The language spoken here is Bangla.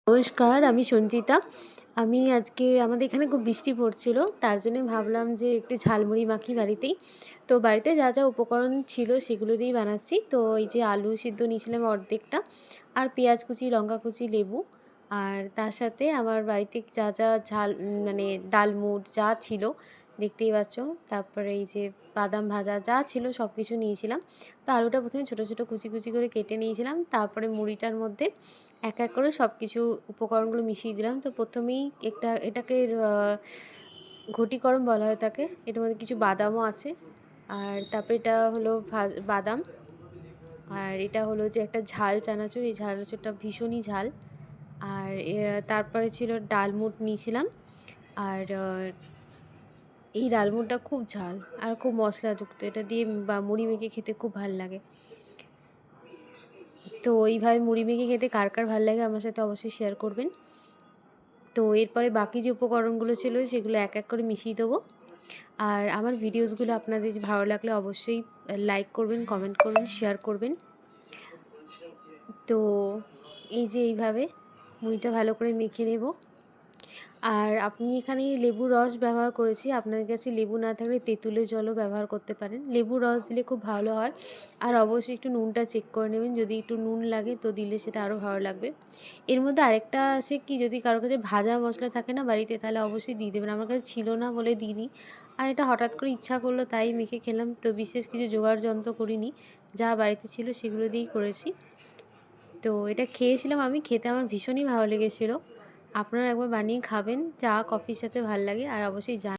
নমস্কার, আমি সঞ্চিতা। আমি আজকে আমাদের এখানে খুব বৃষ্টি পড়ছিল, তার জন্যে ভাবলাম যে একটু ঝালমুড়ি মাখি বাড়িতেই। তো বাড়িতে যা যা উপকরণ ছিল সেগুলো দিয়েই বানাচ্ছি। তো এই যে আলু সিদ্ধ নিয়েছিলাম অর্ধেকটা, আর পেঁয়াজ কুচি, লঙ্কা কুচি, লেবু, আর তার সাথে আমার বাড়িতে যা যা ঝাল মানে ডালমুট যা ছিল দেখতেই পাচ্ছ। তারপরে এই যে বাদাম ভাজা যা ছিল সব কিছু নিয়েছিলাম। তো আলুটা প্রথমে ছোটো ছোটো কুচি কুচি করে কেটে নিয়েছিলাম, তারপরে মুড়িটার মধ্যে এক এক করে সব কিছু উপকরণগুলো মিশিয়ে দিলাম। তো প্রথমেই এটাকে ঘটিকরণ বলা হয় তাকে। এটার মধ্যে কিছু বাদামও আছে, আর তারপরে এটা হলো বাদাম, আর এটা হলো যে একটা ঝাল চানাচুর। এই চানাচুরটা ভীষণই ঝাল। আর তারপরে ছিল ডালমুট নিয়েছিলাম, আর এই ডালমুটটা খুব ঝাল আর খুব মশলাযুক্ত। এটা দিয়ে বা মুড়ি মেখে খেতে খুব ভাল লাগে। তো এইভাবে মুড়ি মেখে খেতে কার কার ভালো লাগে আমার সাথে অবশ্যই শেয়ার করবেন। তো এরপরে বাকি যে উপকরণগুলো ছিল সেগুলো এক এক করে মিশিয়ে দেবো। আর আমার ভিডিওসগুলো আপনাদের ভালো লাগলে অবশ্যই লাইক করবেন, কমেন্ট করবেন, শেয়ার করবেন। তো এই যে এইভাবে মুড়িটা ভালো করে মেখে নেব। আর আপনি এখানে লেবুর রস ব্যবহার করেছি, আপনাদের কাছে লেবু না থাকলে তেঁতুলের জলও ব্যবহার করতে পারেন। লেবুর রস দিলে খুব ভালো হয়। আর অবশ্যই একটু নুনটা চেক করে নেবেন, যদি একটু নুন লাগে তো দিলে সেটা আরও ভালো লাগবে। এর মধ্যে আরেকটা আছে কি, যদি কারোর কাছে ভাজা মশলা থাকে না বাড়িতে, তাহলে অবশ্যই দিয়ে দেবেন। আমার কাছে ছিল না বলে দিইনি, আর এটা হঠাৎ করে ইচ্ছা করলো তাই মেখে খেলাম। তো বিশেষ কিছু জোগাড় যন্ত্র করিনি, যা বাড়িতে ছিল সেগুলো দিয়েই করেছি। তো এটা খেয়েছিলাম আমি, খেতে আমার ভীষণই ভালো লেগেছিলো। আপনারা একবার বানিয়ে খাবেন, চা কফির সাথে ভাল লাগে। আর অবশ্যই